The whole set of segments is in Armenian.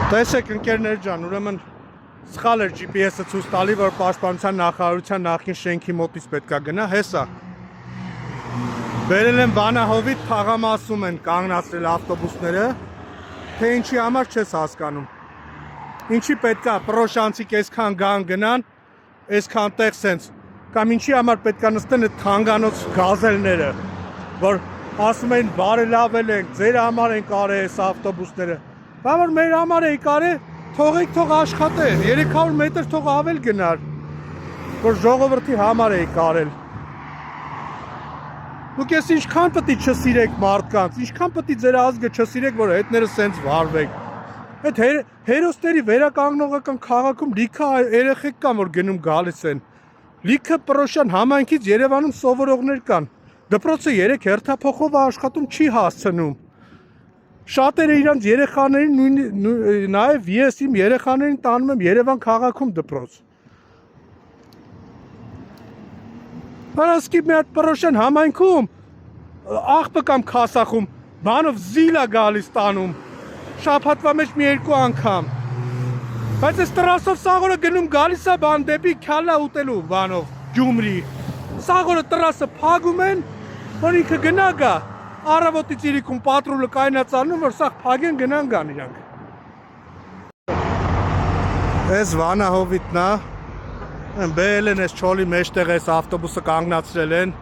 Տեսեք ընկերներ ջան, ուրեմն սխալ էր GPS-ը ցույց տալի, որ պաշտպանության նախարարության նախին շենքի մոտից պետքա գնա, հեսա։ Բերել են Վանահովիտ թաղամասում են կանգնացրել ավտոբուսները, թե ինչի համար չես հասկանում։ Ինչի պետքա պրոշանցիկ այսքան գան գնան, այսքան տեղ սենց, կամ ինչի համար պետքա նստեն այդ թանգանոց գազելները, որ ասում են բարելավել ենք, ձեր համար են կարել այս ավտոբուսները։ Բա որ մեր համար էի կարել, թողեք թող աշխատե, 300 մետր թող ավել գնար, որ ժողովրդի համար էի կարել։ Դուք ես ինչքան պետք է չսիրեք մարդկանց, ինչքան պետք է ձեր ազգը չսիրեք, որ հետները սենց վարվեք։ Այդ հերոսների վերականգնողական քաղաքում լիքը երեխեք կան, որ գնում գալիս են։ Լիքը Պրոշյան համայնքից Երևանում սովորողներ կան։ Դպրոցը 3 հերթափոխով աշխատում չի հասցնում։ Շատերը իրանց երեխաներին, նաև ես իմ երեխաներին տանում եմ Երևան քաղաքում դպրոց։ Հարասկի մի հատ Պրոշյան համայնքում աղբը կամ քասախում բանով զիլա գալիս տանում, շաբաթվա մեջ մի 2 անգամ։ Բայց այս տրասով սաղորը գնում գալիս է բան դեպի քյալա ուտելու բանով, Գյումրի։ Սաղորը տրասը փագում են, որ ինքը գնա գա, առավոտից իրիկում պատրուլը կայնացանում, որ սաղ փագեն գնան գան իրանք։ Այս Վանահովիտն է, բերել են այս չոլի մեջտեղ այս ավտոբուսը կանգնացրել են,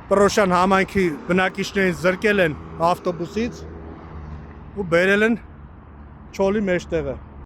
Պրոշյան համայնքի բնակիչներին զրկել են ավտոբուսից ու բերել են չոլի մեջտեղը։